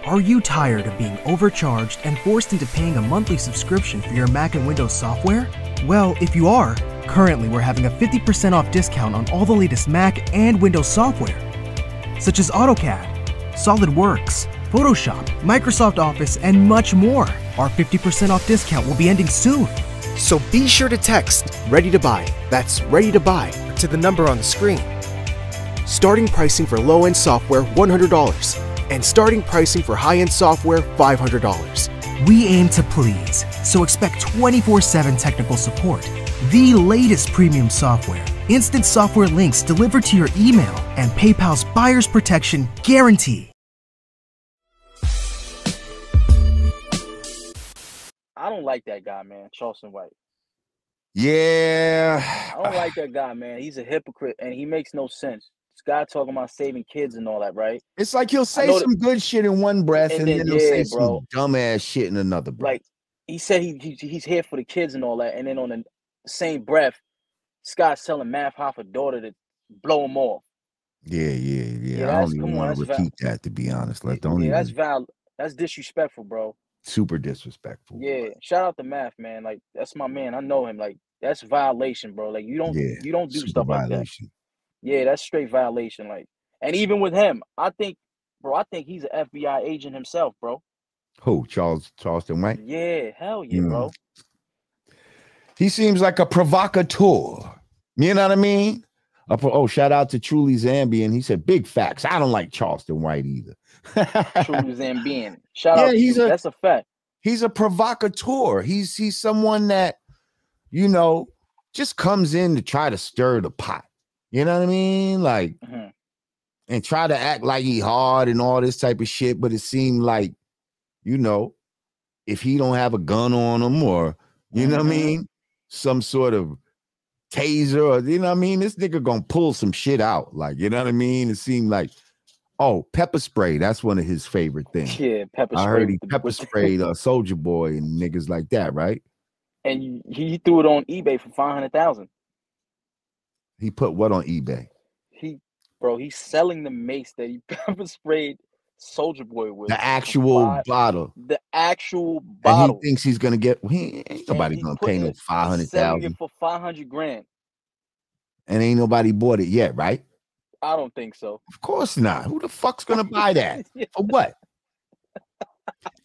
Are you tired of being overcharged and forced into paying a monthly subscription for your Mac and Windows software? Well, if you are, currently we're having a 50% off discount on all the latest Mac and Windows software, such as AutoCAD, SolidWorks, Photoshop, Microsoft Office, and much more. Our 50% off discount will be ending soon. So be sure to text Ready to Buy, that's Ready to Buy, to the number on the screen. Starting pricing for low-end software, $100. And starting pricing for high-end software, $500. We aim to please, so expect 24/7 technical support, the latest premium software, instant software links delivered to your email, and PayPal's buyer's protection guarantee. I don't like that guy, man, Charleston White. Yeah. I don't like that guy, man. He's a hypocrite, and he makes no sense. This guy talking about saving kids and all that, right? It's like he'll say some good shit in one breath, and then he'll say some dumbass shit in another breath. Like, he said he's here for the kids and all that, and then on the same breath, this guy's telling Math Hoffa's daughter to blow him off. Yeah. I don't even want to repeat that, to be honest. That's disrespectful, bro. Super disrespectful. Yeah, shout out to Math, man. Like, that's my man. I know him. Like, that's violation, bro. Like, you don't do stuff like that. Yeah, that's straight violation. Like, and even with him, I think he's an FBI agent himself, bro. Who? Charleston White? Yeah, hell yeah, bro. He seems like a provocateur. You know what I mean? Shout out to Truly Zambian. He said, big facts. I don't like Charleston White either. Truly Zambian. Shout out to you. That's a fact. He's a provocateur. He's someone that, just comes in to try to stir the pot. You know what I mean? Like, and try to act like he hard and all this type of shit. But it seemed like, if he don't have a gun on him or, you know what I mean? Some sort of taser or, you know what I mean? This nigga gonna pull some shit out. Like, you know what I mean? It seemed like, pepper spray. That's one of his favorite things. Yeah, pepper spray. I heard he pepper sprayed Soulja Boy and niggas like that, right? And he threw it on eBay for $500,000. He put what on eBay? He's selling the mace that he pepper sprayed Soulja Boy with. The actual bottle. The actual bottle. And he thinks he's gonna get. Ain't nobody gonna pay no $500,000. Selling it for $500,000. And ain't nobody bought it yet, right? I don't think so. Of course not. Who the fuck's gonna buy that? For what?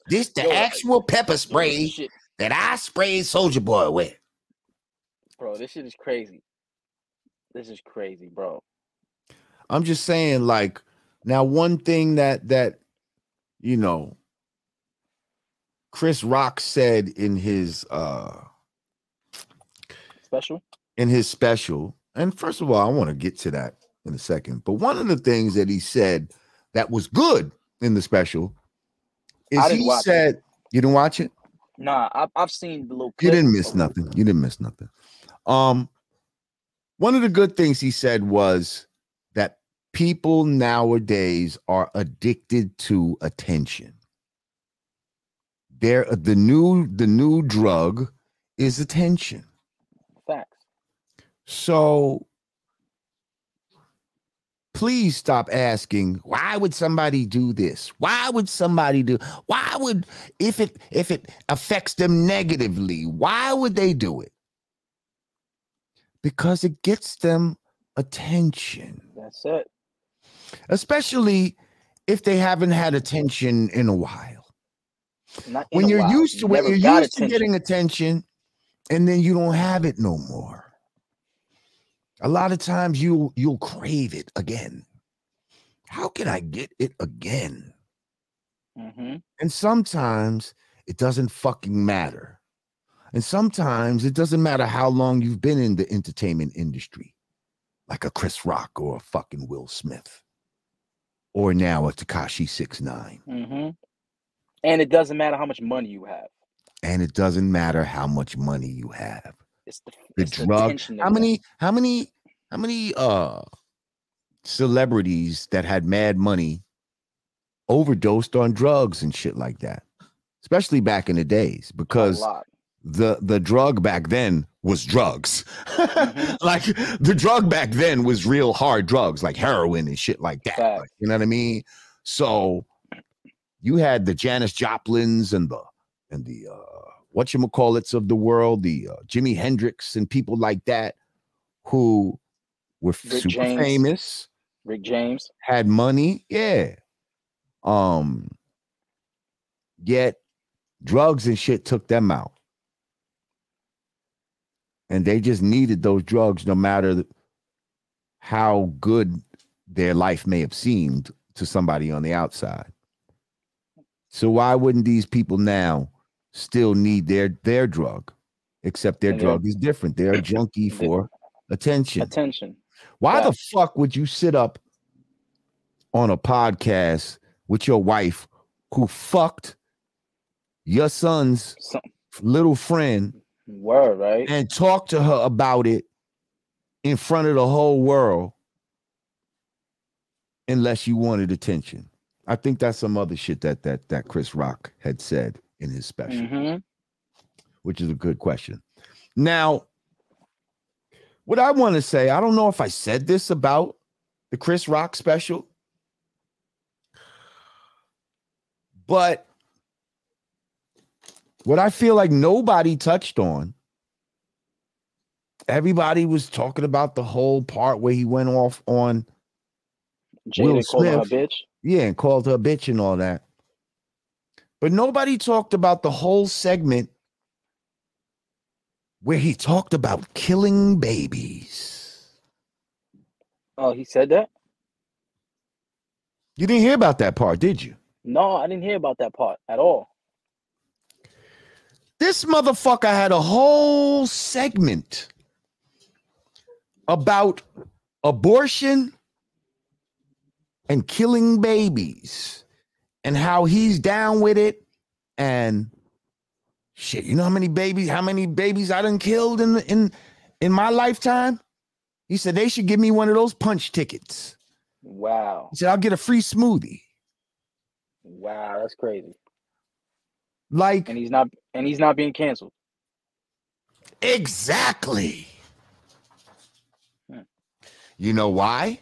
This the actual pepper spray that I sprayed Soulja Boy with. Bro, this shit is crazy. This is crazy, bro. I'm just saying, like, now one thing that Chris Rock said in his special. And first of all, I want to get to that in a second. But one of the things that he said that was good in the special is he said, you didn't watch it? Nah, I've seen the little clip. You didn't miss nothing. One of the good things he said was that people nowadays are addicted to attention. The new drug is attention. Facts. So please stop asking, why would somebody do this? If it affects them negatively, why would they do it? Because it gets them attention. That's it. Especially if they haven't had attention in a while. When you're used to getting attention and then you don't have it no more. A lot of times you'll crave it again. How can I get it again? And sometimes it doesn't fucking matter. And sometimes it doesn't matter how long you've been in the entertainment industry, like a Chris Rock or a fucking Will Smith, or now a Tekashi 6ix9ine. And it doesn't matter how much money you have. It's the drug. How many celebrities that had mad money overdosed on drugs and shit like that, especially back in the days, because the drug back then was drugs. Like the drug back then was real hard drugs, like heroin and shit like that. Like, you know what I mean? So You had the Janis Joplins and the whatchamacallits of the world, the Jimi Hendrix and people like that who were super famous. Rick James had money, yeah. Yet drugs and shit took them out. And they just needed those drugs no matter how good their life may have seemed to somebody on the outside. So why wouldn't these people now still need their drug? Except their drug is different. They're a junkie for attention. Why the fuck would you sit up on a podcast with your wife who fucked your son's little friend? Word, right? And talk to her about it in front of the whole world unless you wanted attention? I think that's some other shit that Chris Rock had said in his special, which is a good question. Now, what I want to say, I don't know if I said this about the Chris Rock special, but what I feel like nobody touched on, everybody was talking about the whole part where he went off on Will Smith. Her bitch. Yeah, and called her a bitch and all that. But nobody talked about the whole segment where he talked about killing babies. Oh, he said that? You didn't hear about that part, did you? No, I didn't hear about that part at all. This motherfucker had a whole segment about abortion and killing babies and how he's down with it. And shit, you know how many babies I done killed in my lifetime? He said they should give me one of those punch tickets. Wow. He said I'll get a free smoothie. Wow, that's crazy. Like, and he's not being canceled. Exactly. You know why?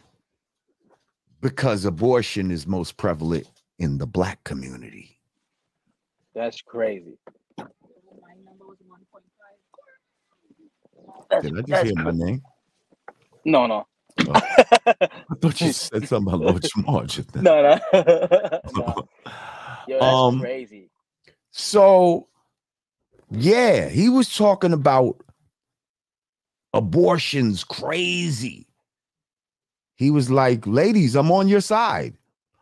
Because abortion is most prevalent in the Black community. That's crazy. Did I just hear my name? No. Oh. I thought you said something about Lord Jamar just then. No. Yo, that's crazy. So, yeah, he was talking about abortion's crazy. He was like, ladies, I'm on your side.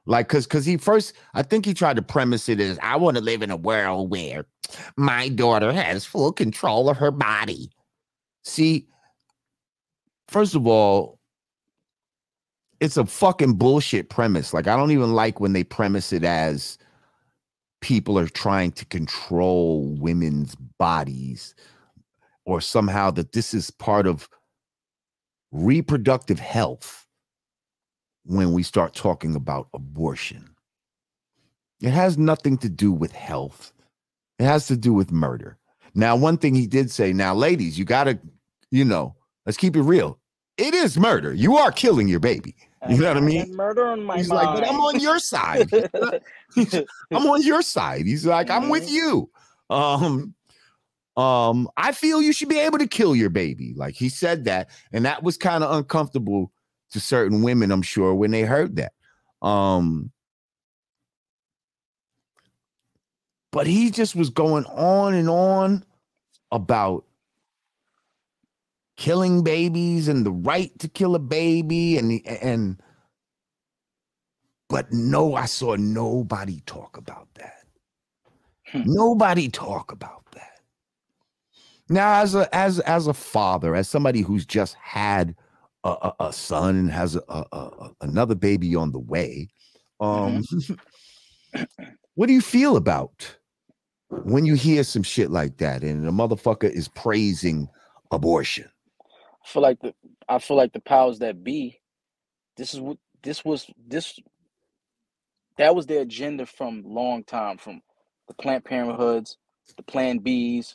Like, because he first, I think he tried to premise it as, I want to live in a world where my daughter has full control of her body. See, first of all, it's a fucking bullshit premise. Like, I don't even like when they premise it as people are trying to control women's bodies or somehow that this is part of reproductive health. When we start talking about abortion, it has nothing to do with health. It has to do with murder. Now, one thing he did say, now, ladies, you got to, let's keep it real. It is murder. You are killing your baby. You know what I mean? Murder on my He's mind. like, but I'm on your side. I'm on your side. He's like, I'm with you. I feel you should be able to kill your baby. Like, he said that, and that was kind of uncomfortable to certain women, I'm sure, when they heard that. But he just was going on and on about killing babies and the right to kill a baby, but no, I saw nobody talk about that. Nobody talk about that. Now, as a father, as somebody who's just had a son and has another baby on the way, what do you feel about when you hear some shit like that and a motherfucker is praising abortion? I feel like the powers that be, that was their agenda from long time, from the Planned Parenthoods, the Plan Bs,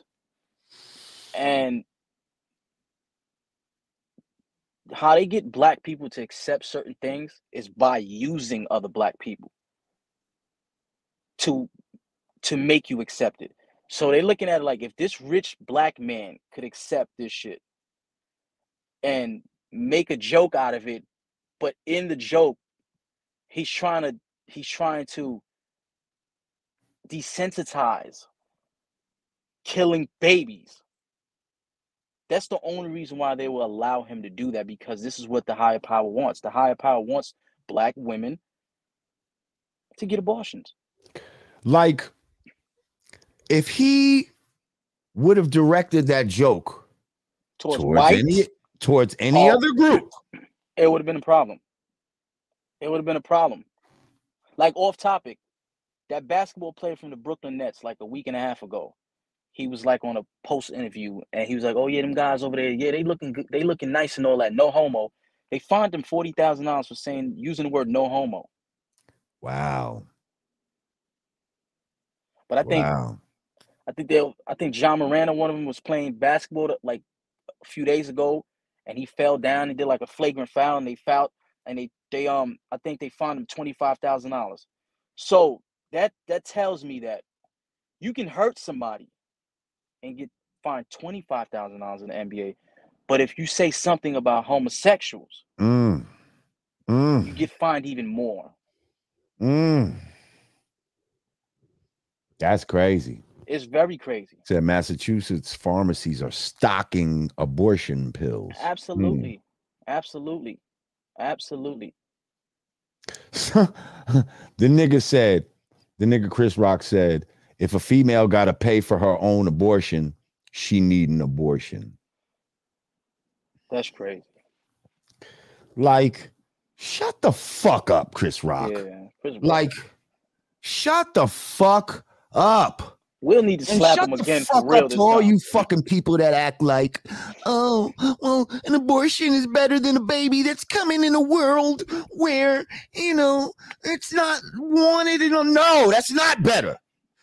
and how they get Black people to accept certain things is by using other Black people to make you accept it. So they're looking at it like, if this rich black man could accept this shit and make a joke out of it, but in the joke, he's trying to desensitize killing babies. That's the only reason why they will allow him to do that, because this is what the higher power wants. The higher power wants black women to get abortions. Like, if he would have directed that joke towards any other group, it would have been a problem. It would have been a problem. Like, off topic, that basketball player from the Brooklyn Nets, like a week and a half ago, he was like on a post interview, and he was like, "Oh yeah, them guys over there, yeah, they looking good, they looking nice and all that. No homo." They fined him $40,000 for using the word "no homo." Wow. But I think Jamar, one of them, was playing basketball like a few days ago, and he fell down and did like a flagrant foul, and they fouled, and I think they fined him $25,000. So that tells me that you can hurt somebody and get fined $25,000 in the NBA, but if you say something about homosexuals, you get fined even more. That's crazy. It's very crazy. Said Massachusetts pharmacies are stocking abortion pills. Absolutely. Absolutely. Absolutely. The nigga Chris Rock said, if a female got to pay for her own abortion, she need an abortion. That's crazy. Like, shut the fuck up, Chris Rock. Yeah, Chris Rock. Like, shut the fuck up. We'll need to slap him again for real this time. All you fucking people that act like, oh, well, an abortion is better than a baby that's coming in a world where, it's not wanted. No, that's not better.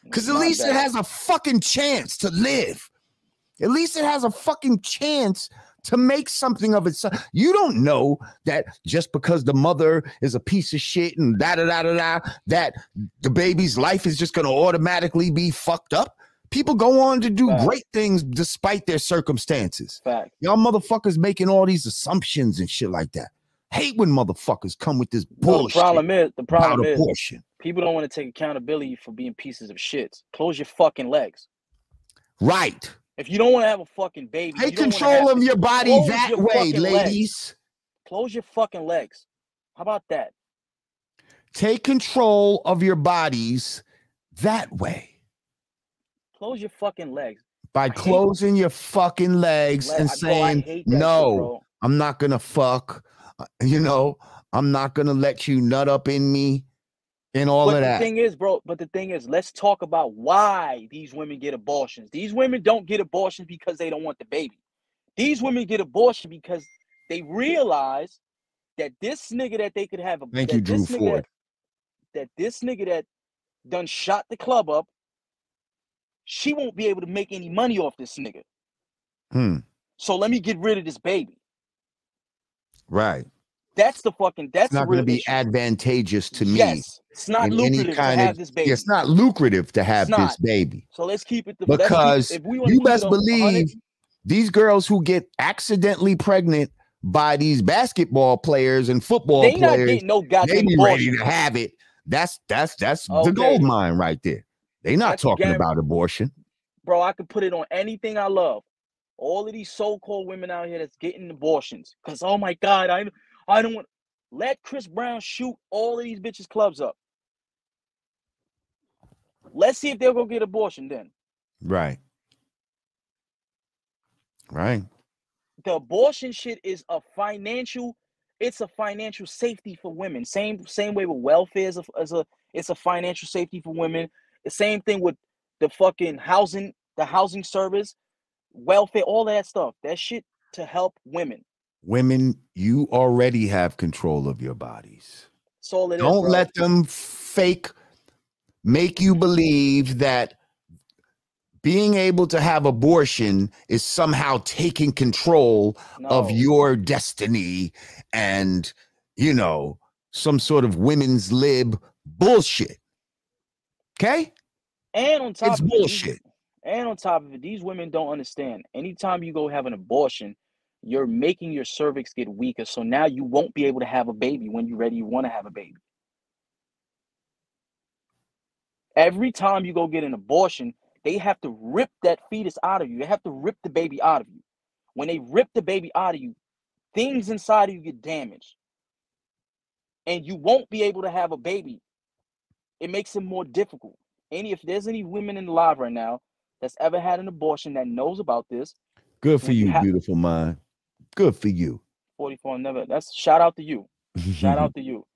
Because at least it has a fucking chance to live. At least it has a fucking chance to make something of itself. You don't know that just because the mother is a piece of shit and that the baby's life is just going to automatically be fucked up. People go on to do great things despite their circumstances. Fact. Y'all motherfuckers making all these assumptions and shit like that. Hate when motherfuckers come with this bullshit. The problem is abortion. People don't want to take accountability for being pieces of shits. Close your fucking legs. Right. If you don't want to have a fucking baby, take control of your body that way, ladies. Close your fucking legs. How about that? Take control of your bodies that way. Close your fucking legs. By closing your fucking legs and saying, no, I'm not going to fuck. I'm not going to let you nut up in me and all of that. The thing is, let's talk about why these women get abortions. These women don't get abortions because they don't want the baby. These women get abortion because they realize that this nigga that they could have Drew Ford. That this nigga that done shot the club up, she won't be able to make any money off this nigga. So let me get rid of this baby. Right. That's it's not going to be advantageous to me. Yes, it's not lucrative to have this baby. It's not lucrative to have this baby. So let's keep it. Because you best believe these girls who get accidentally pregnant by these basketball players and football players, not getting no goddamn they be abortion. ready to have it. That's the gold mine right there. They not talking about abortion. Bro, I could put it on anything I love. All of these so-called women out here that's getting abortions. Because, oh my God, I don't want. Let Chris Brown shoot all of these bitches' clubs up. Let's see if they'll go get abortion then. Right. Right. The abortion shit is a financial safety for women. Same way with welfare it's a financial safety for women. The same thing with the fucking housing service, welfare, all that stuff. That shit to help women. Women, you already have control of your bodies. That's all it is. Don't let them make you believe that being able to have abortion is somehow taking control of your destiny and, some sort of women's lib bullshit. Okay? And on top it's of bullshit. It, these women don't understand. Anytime you go have an abortion, you're making your cervix get weaker. So now you won't be able to have a baby when you're ready, you want to have a baby. Every time you go get an abortion, they have to rip that fetus out of you. They have to rip the baby out of you. When they rip the baby out of you, things inside of you get damaged. And you won't be able to have a baby. It makes it more difficult. If there's any women in the live right now that's ever had an abortion that knows about this. Good for you, beautiful mind. Good for you. 44 never. That's shout out to you. Shout out to you.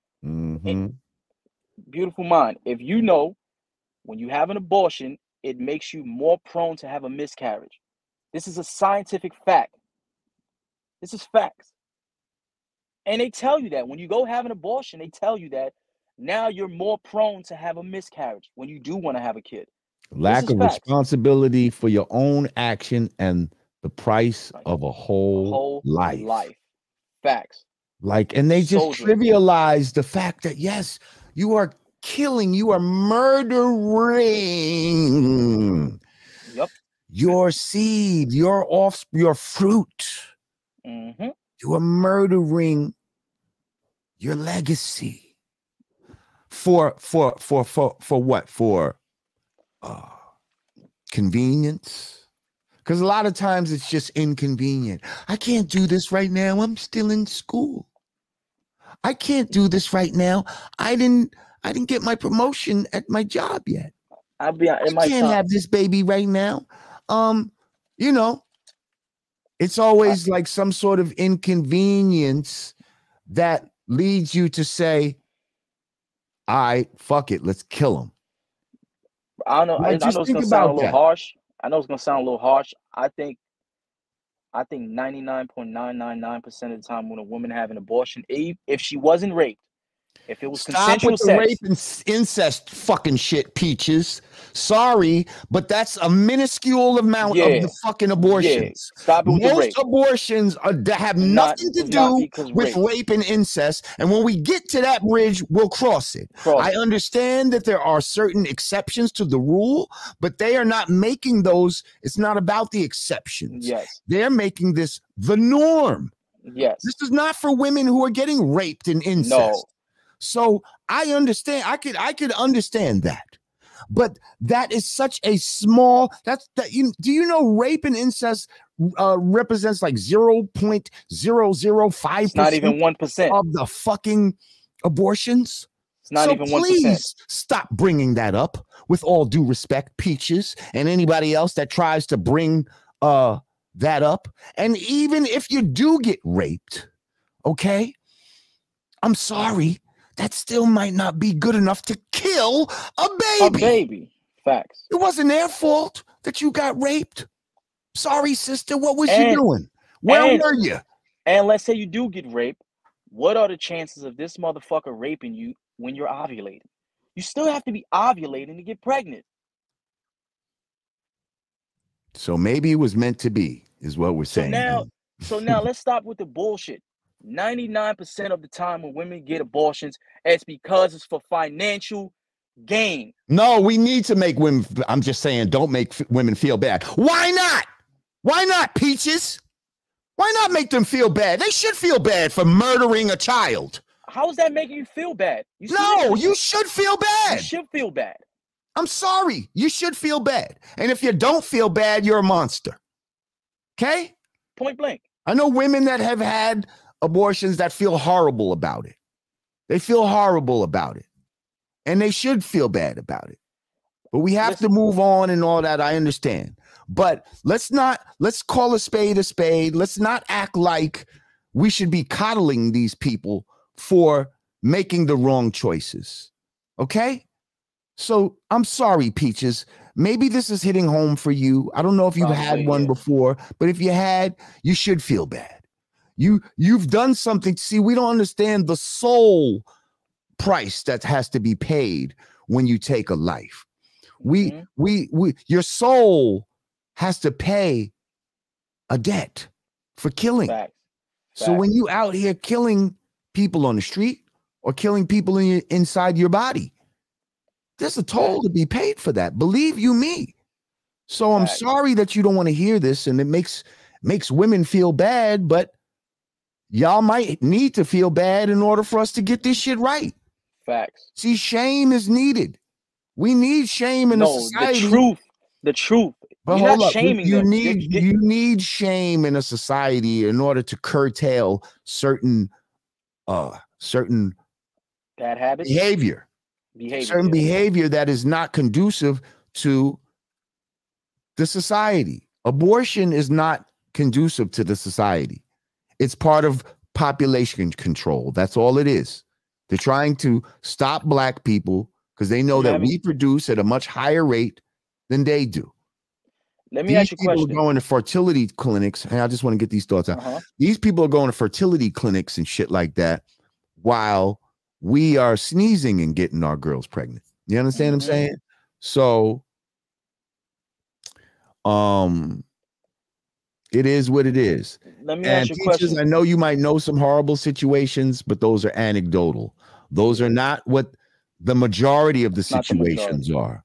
Beautiful mind. If you know when you have an abortion, it makes you more prone to have a miscarriage. This is a scientific fact. This is facts. And they tell you that when you go have an abortion, they tell you that now you're more prone to have a miscarriage when you do want to have a kid. Lack of responsibility for your own action and the price of a whole life. Facts. And they just trivialize the fact that, yes, you are killing, you are murdering your seed, your offspring, your fruit. You are murdering your legacy for what? For convenience. Because a lot of times it's just inconvenient. I can't do this right now. I'm still in school. I can't do this right now. I didn't get my promotion at my job yet. I can't have this baby right now. It's always like some sort of inconvenience that leads you to say, fuck it, let's kill him. I know it's gonna sound a little harsh. I know it's gonna sound a little harsh. I think 99.999% of the time when a woman have an abortion, if she wasn't raped, if it was consensual sex. Rape and incest fucking shit, Peaches. Sorry, but that's a minuscule amount of the fucking abortions. Stop it with the rape. Most abortions have nothing to do with rape and incest. And when we get to that bridge, we'll cross it. I understand that there are certain exceptions to the rule, but they are not making those. It's not about the exceptions. They're making this the norm. This is not for women who are getting raped and incest. No. So I understand. I could understand that, but that is such a small. Do you know rape and incest represents like 0.005%? Not even 1% of the fucking abortions. It's not even 1%. Please stop bringing that up. With all due respect, Peaches, and anybody else that tries to bring that up. And even if you do get raped, okay, I'm sorry. That still might not be good enough to kill a baby. Facts. It wasn't their fault that you got raped. Sorry, sister. What was you doing? Where were you? And let's say you do get raped. What are the chances of this motherfucker raping you when you're ovulating? You still have to be ovulating to get pregnant. So maybe it was meant to be, is what we're saying. So now let's stop with the bullshit. 99% of the time when women get abortions, it's because it's for financial gain. No, we need to make women. I'm just saying, don't make women feel bad. Why not? Why not, Peaches? Why not make them feel bad? They should feel bad for murdering a child. How is that making you feel bad? You should feel bad. You should feel bad. I'm sorry. You should feel bad. And if you don't feel bad, you're a monster. Okay? Point blank. I know women that have had abortions that feel horrible about it. They feel horrible about it. And they should feel bad about it. But we have to move on and all that. I understand. But let's call a spade a spade. Let's not act like we should be coddling these people for making the wrong choices. Okay? So I'm sorry, Peaches. Maybe this is hitting home for you. I don't know if you've had one before, but if you had, you should feel bad. You've done something. See, we don't understand the soul price that has to be paid when you take a life. Your soul has to pay a debt for killing. Facts. So when you out here killing people on the street or killing people inside your body, There's a toll to be paid for that. Believe you me. So I'm sorry that you don't want to hear this, and it makes women feel bad, but y'all might need to feel bad in order for us to get this shit right. Facts. See, shame is needed. We need shame in a society. The truth. But You're hold not up. shaming you them. need shame in a society in order to curtail certain bad habits, behavior that is not conducive to the society. Abortion is not conducive to the society. It's part of population control. That's all it is. They're trying to stop black people because they know that we produce at a much higher rate than they do. Let me ask you a question. These people are going to fertility clinics, and I just want to get these thoughts out. These people are going to fertility clinics and shit like that while we are sneezing and getting our girls pregnant. You understand what I'm saying? So, it is what it is. Let me ask you a question. I know you might know some horrible situations, but those are anecdotal. Those are not what the majority of the situations are.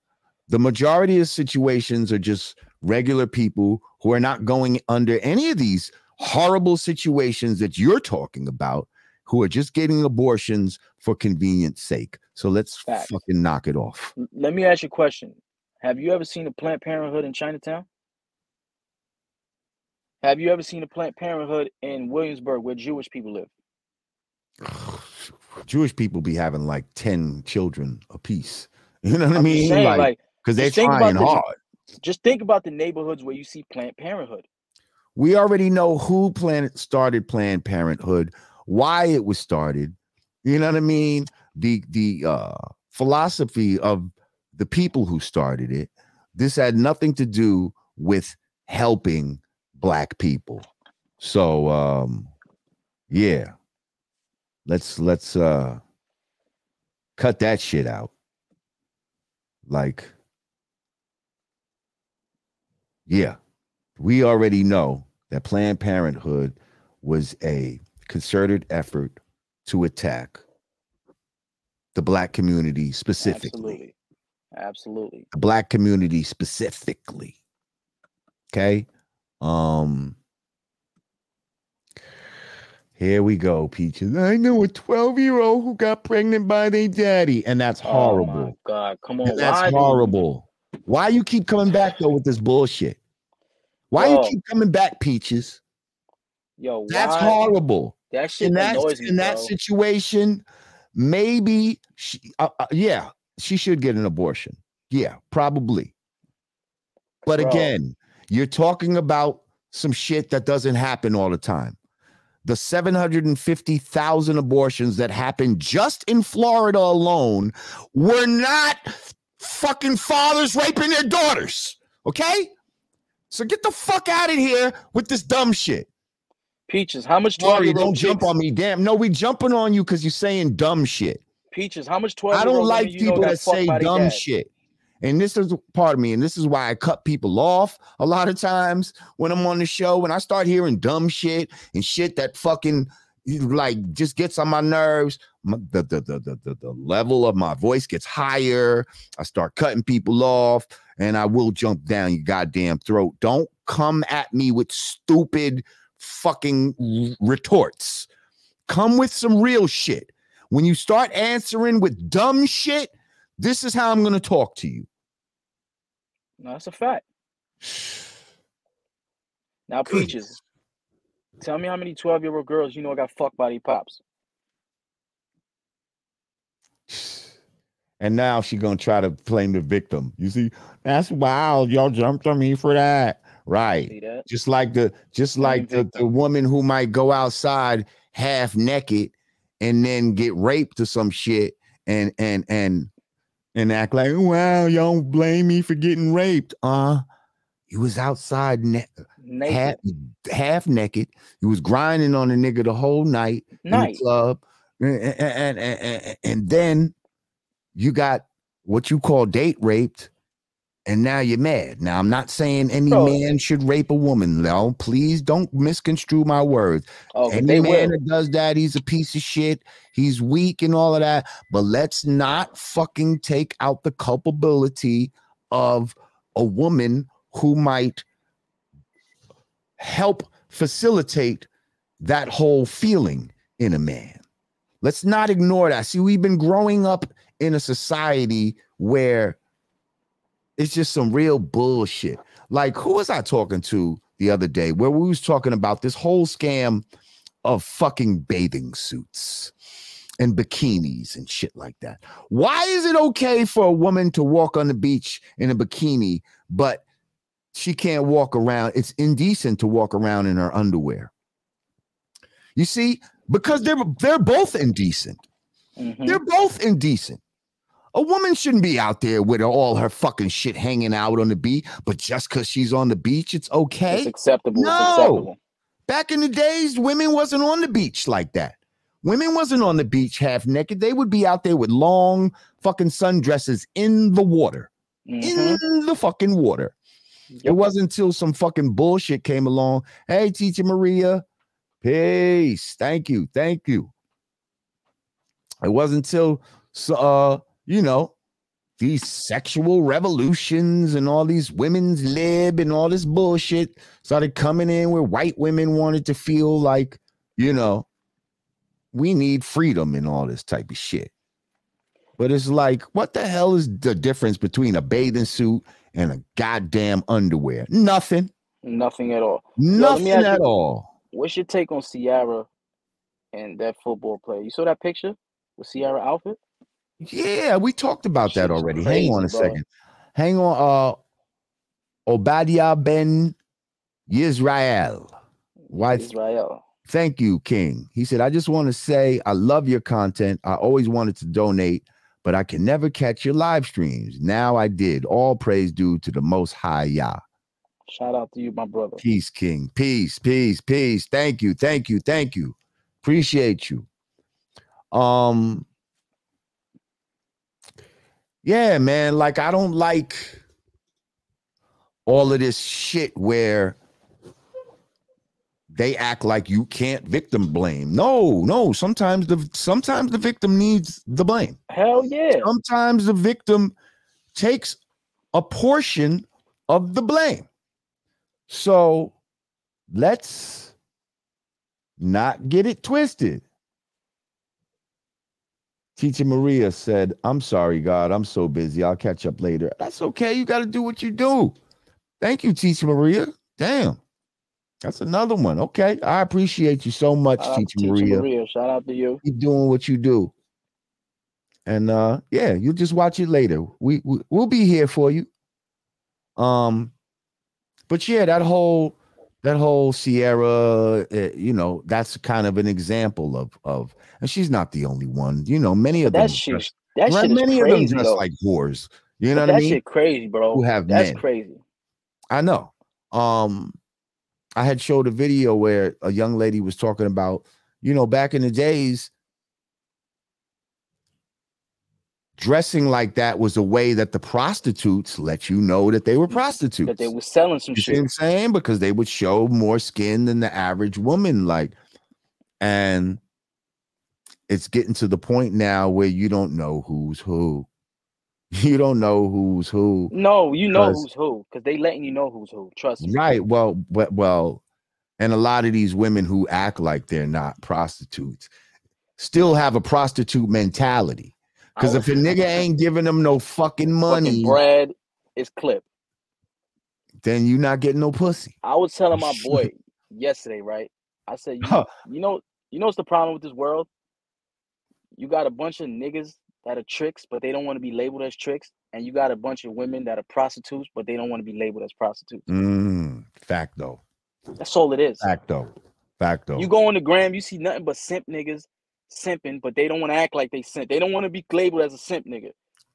The majority of situations are just regular people who are not going under any of these horrible situations that you're talking about, who are just getting abortions for convenience sake. So let's fucking knock it off. Let me ask you a question. Have you ever seen a Planned Parenthood in Chinatown? Have you ever seen a Planned Parenthood in Williamsburg where Jewish people live? Jewish people be having like 10 children apiece. You know what I mean? Saying, like, because they're trying hard. Just think about the neighborhoods where you see Planned Parenthood. We already know who started Planned Parenthood, why it was started. You know what I mean? The philosophy of the people who started it. This had nothing to do with helping black people. So yeah. Let's cut that shit out. Like, yeah, we already know that Planned Parenthood was a concerted effort to attack the black community specifically. Absolutely. The black community specifically. Okay. Here we go, Peaches. I know a 12-year-old who got pregnant by their daddy, and that's horrible. Oh my God, come on. And that's horrible. Why you keep coming back though with this bullshit? Why you keep coming back, Peaches? Yo, that's horrible. That shit annoys me, in that situation, maybe she should get an abortion. Yeah, probably. But again, you're talking about some shit that doesn't happen all the time. The 750,000 abortions that happened just in Florida alone were not fucking fathers raping their daughters. Okay? So get the fuck out of here with this dumb shit. Peaches, how much 12-year-old don't jump on me. Damn. No, we jumping on you because you're saying dumb shit. Peaches, how much 12-year-old I don't like people that say dumb shit. And this is part of me, and this is why I cut people off a lot of times when I'm on the show. When I start hearing dumb shit and shit that fucking like just gets on my nerves, the level of my voice gets higher. I start cutting people off, and I will jump down your goddamn throat. Don't come at me with stupid fucking retorts. Come with some real shit. When you start answering with dumb shit, this is how I'm going to talk to you. No, that's a fact. Now, Peaches, tell me how many 12-year-old girls you know got fucked by their pops. And now she's going to try to blame the victim. You see, that's wild. Y'all jumped on me for that. Right. See that? Just like the woman who might go outside half naked and then get raped or some shit and act like, wow, y'all blame me for getting raped. He was outside half naked. He was grinding on a nigga the whole night in the club. And then you got what you call date raped, and now you're mad. Now, I'm not saying any man should rape a woman. No, please don't misconstrue my words. Any man that does that, he's a piece of shit. He's weak and all of that. But let's not fucking take out the culpability of a woman who might help facilitate that whole feeling in a man. Let's not ignore that. See, we've been growing up in a society where it's just some real bullshit. Like, who was I talking to the other day where we was talking about this whole scam of fucking bathing suits and bikinis and shit like that? Why is it okay for a woman to walk on the beach in a bikini, but she can't walk around? It's indecent to walk around in her underwear. You see, because they're both indecent. Mm-hmm. They're both indecent. A woman shouldn't be out there with all her fucking shit hanging out on the beach, but just because she's on the beach, it's okay. It's acceptable. No. It's acceptable. Back in the days, women wasn't on the beach like that. Women wasn't on the beach half naked. They would be out there with long fucking sundresses in the water. Mm-hmm. In the fucking water. Yep. It wasn't until some fucking bullshit came along. Hey, Teacher Maria. Peace. Thank you. Thank you. It wasn't until you know, these sexual revolutions and all these women's lib and all this bullshit started coming in where white women wanted to feel like, you know, we need freedom and all this type of shit. But it's like, what the hell is the difference between a bathing suit and a goddamn underwear? Nothing. Nothing at all. Nothing at all. What's your take on Ciara and that football player? You saw that picture with Ciara outfit? Yeah, we talked about that already. Crazy, hang on a second. Hang on. Obadiah Ben Yisrael. Israel. Thank you, King. He said, I just want to say I love your content. I always wanted to donate, but I can never catch your live streams. Now I did. All praise due to the Most High Yah. Shout out to you, my brother. Peace, King. Peace, peace, peace. Thank you, thank you, thank you. Appreciate you. Yeah, man, like I don't like all of this shit where they act like you can't victim blame. No, sometimes the victim needs the blame. Hell yeah. Sometimes the victim takes a portion of the blame. So let's not get it twisted. Teacher Maria said, I'm sorry, God. I'm so busy. I'll catch up later. That's okay. You got to do what you do. Thank you, Teacher Maria. Damn. That's another one. Okay. I appreciate you so much, Teacher Maria. Shout out to you. Keep doing what you do. And yeah, you'll just watch it later. We'll be here for you. But yeah, that whole Ciara, you know, that's kind of an example of, and she's not the only one. You know, many of them. That shit is crazy, just like whores. You know what I mean? That shit crazy, bro. Who have That's men. Crazy. I know. I had showed a video where a young lady was talking about, you know, back in the days, dressing like that was a way that the prostitutes let you know that they were prostitutes. That they were selling some shit. You see what I'm saying? Because they would show more skin than the average woman. Like, and it's getting to the point now where you don't know who's who. You don't know who's who. No, you know who's who because they letting you know who's who. Trust me. Right. Well, and a lot of these women who act like they're not prostitutes still have a prostitute mentality. Because if a nigga ain't giving them no fucking money, bread is clipped, then you not getting no pussy. I was telling my boy yesterday, right? I said, you know what's the problem with this world? You got a bunch of niggas that are tricks, but they don't want to be labeled as tricks. And you got a bunch of women that are prostitutes, but they don't want to be labeled as prostitutes. Fact, though. That's all it is. Fact, though. You go on the gram, you see nothing but simp niggas simping, but they don't want to act like they simp. They don't want to be labeled as a simp nigga.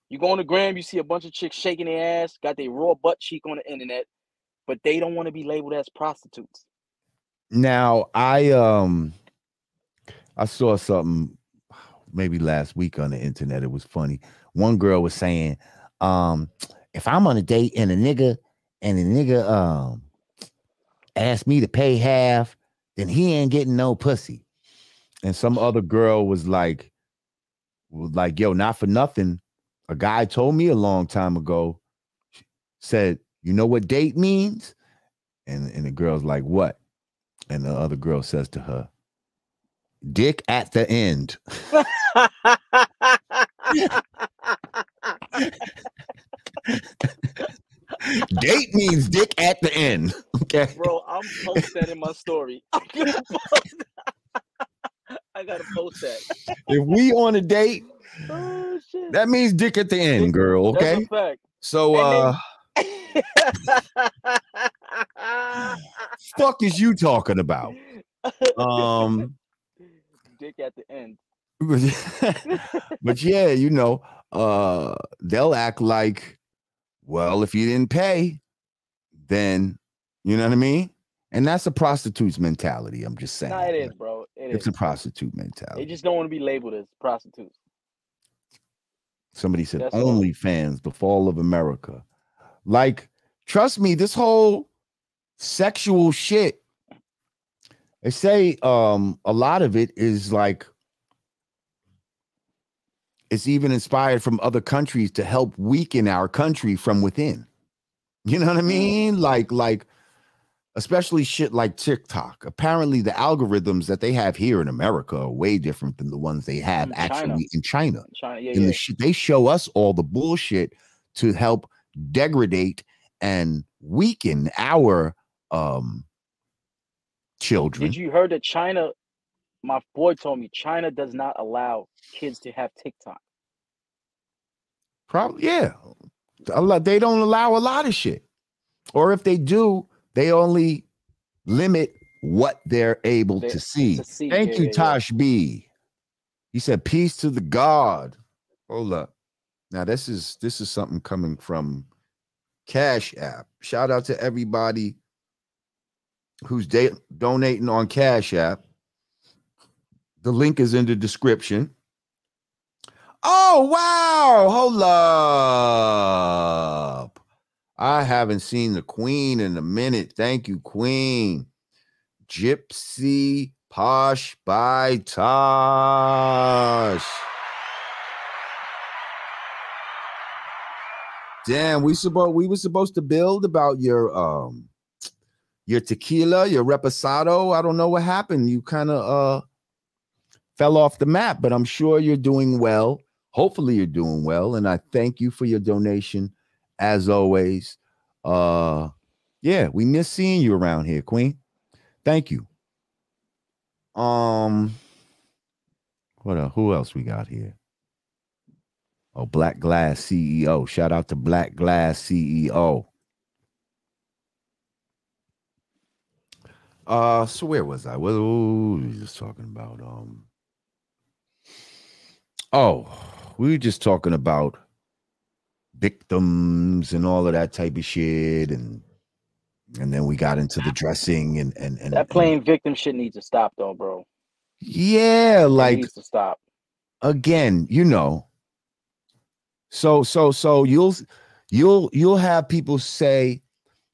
You go on the gram, you see a bunch of chicks shaking their ass, got their raw butt cheek on the internet, but they don't want to be labeled as prostitutes. Now, I saw something maybe last week on the internet. It was funny. One girl was saying, if I'm on a date and a nigga asked me to pay half, then he ain't getting no pussy. And some other girl was like, yo, not for nothing. A guy told me a long time ago, said, you know what date means? And the girl's like, what? And the other girl says to her, dick at the end. Date means dick at the end. Okay, bro, I'm post that in my story. I gotta post that. If we on a date, oh, shit. that means dick at the end, girl. Okay, that's a fact. So fuck is you talking about? Dick at the end. But yeah, you know, they'll act like, well, if you didn't pay, then you know what I mean? And that's a prostitute's mentality. I'm just saying. Nah, it is, bro. It's a prostitute mentality. They just don't want to be labeled as prostitutes. Somebody said OnlyFans, the fall of America. Like, trust me, this whole sexual shit, they say a lot of it is like, it's even inspired from other countries to help weaken our country from within. You know what I mean? Like, especially shit like TikTok. Apparently the algorithms that they have here in America are way different than the ones they have actually in China. The shit, they show us all the bullshit to help degrade and weaken our children. Did you heard that China, my boy told me, China does not allow kids to have TikTok? Probably, yeah. They don't allow a lot of shit. Or if they do, they only limit what they're able to see. Thank you, Tosh B. He said, peace to the God. Hold up. Now, this is something coming from Cash App. Shout out to everybody who's donating on Cash App. The link is in the description. Oh, wow. Hold up. I haven't seen the Queen in a minute. Thank you, Queen. Gypsy Posh by Tosh. Damn, we were supposed to build about your tequila, your reposado. I don't know what happened. You kind of fell off the map, but I'm sure you're doing well. Hopefully you're doing well, and I thank you for your donation as always. Yeah, we miss seeing you around here, Queen. Thank you. What else? Who else we got here? Oh, Black Glass CEO. Shout out to Black Glass CEO. So where was I? What were we just talking about? We were just talking about victims and all of that type of shit, and then we got into the dressing and that playing victim shit needs to stop though, bro. Yeah, like, it needs to stop. Again, you know. So you'll have people say,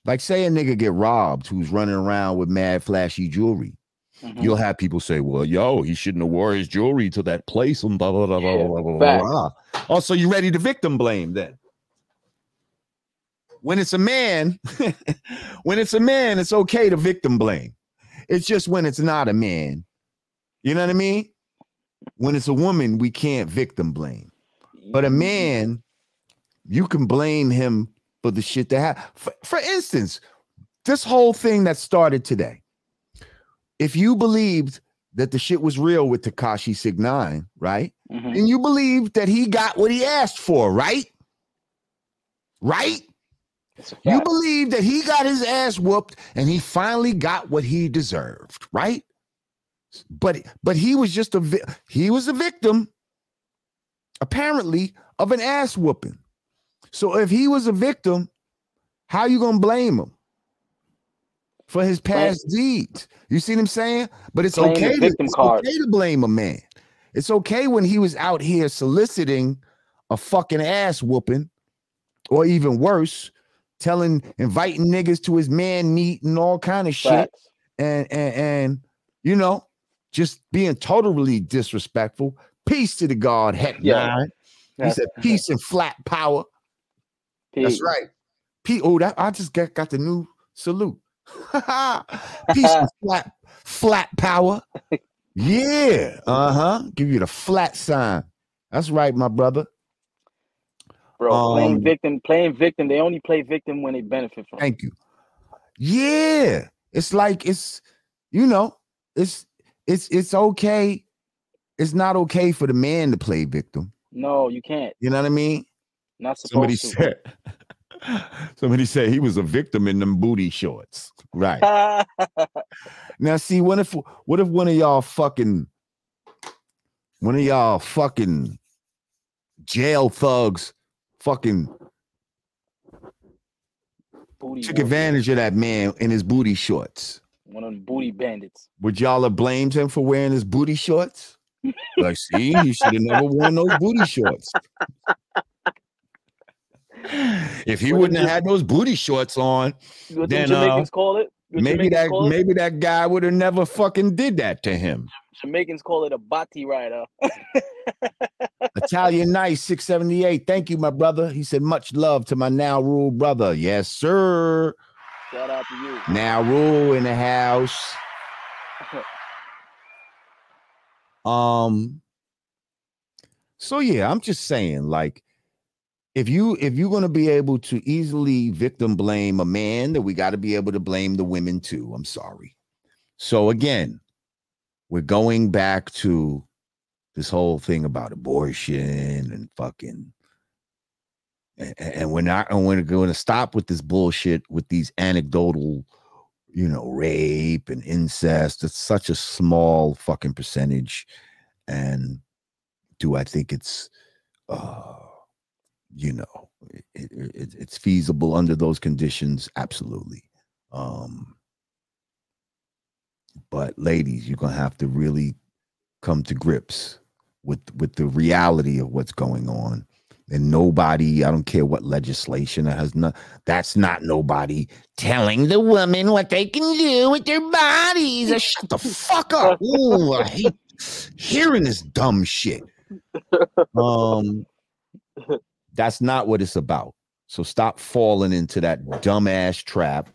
like, say a nigga get robbed who's running around with mad flashy jewelry. Mm-hmm. You'll have people say, well, yo, he shouldn't have wore his jewelry to that place and blah, blah, blah, blah, blah, blah, blah. Oh, so you ready to victim blame then? When it's a man, it's okay to victim blame. It's just when it's not a man. You know what I mean? When it's a woman, we can't victim blame. But a man, you can blame him for the shit that happened. For instance, this whole thing that started today. If you believed that the shit was real with Tekashi 6ix9ine, right? Mm-hmm. And you believed that he got what he asked for, right? Right? You believe that he got his ass whooped and he finally got what he deserved, right? But he was just a victim, apparently, of an ass whooping. So if he was a victim, how you gonna blame him for his past deeds? You see what I'm saying? But it's okay to blame a man. It's okay when he was out here soliciting a fucking ass whooping or even worse, inviting niggas to his man meet and all kind of shit, and you know, just being totally disrespectful. Peace to the God, Heck 9. He said peace and flat power. Peace. That's right. I just got the new salute. Peace and flat power. Yeah. Give you the flat sign. That's right, my brother. Bro, playing victim. They only play victim when they benefit from it. Thank you. Yeah. It's like it's okay. It's not okay for the man to play victim. No, you can't. You know what I mean? Not supposed to. Somebody said he was a victim in them booty shorts. Right. Now, see, what if one of y'all fucking jail thugs fucking took advantage of that man in his booty shorts? One of them booty bandits. Would y'all have blamed him for wearing his booty shorts? Like, see, he should have never worn those booty shorts. If he wouldn't have had those booty shorts on, then Jamaicans call it. Maybe that guy would have never fucking did that to him. Jamaicans call it a bati rider. Italian Nice 678. Thank you, my brother. He said, much love to my Now Rule brother. Yes, sir. Shout out to you. Now Rule in the house. So yeah, I'm just saying, like, if you're going to be able to easily victim blame a man, then we got to be able to blame the women too. I'm sorry. So again, we're going back to this whole thing about abortion and fucking, and we're going to stop with this bullshit with these anecdotal, rape and incest. It's such a small fucking percentage. And do I think it's, it's feasible under those conditions? Absolutely. But ladies, you're going to have to really come to grips with the reality of what's going on. And nobody, I don't care what legislation that's not nobody telling the woman what they can do with their bodies. Shut the fuck up. Ooh, I hate hearing this dumb shit. That's not what it's about. So stop falling into that dumbass trap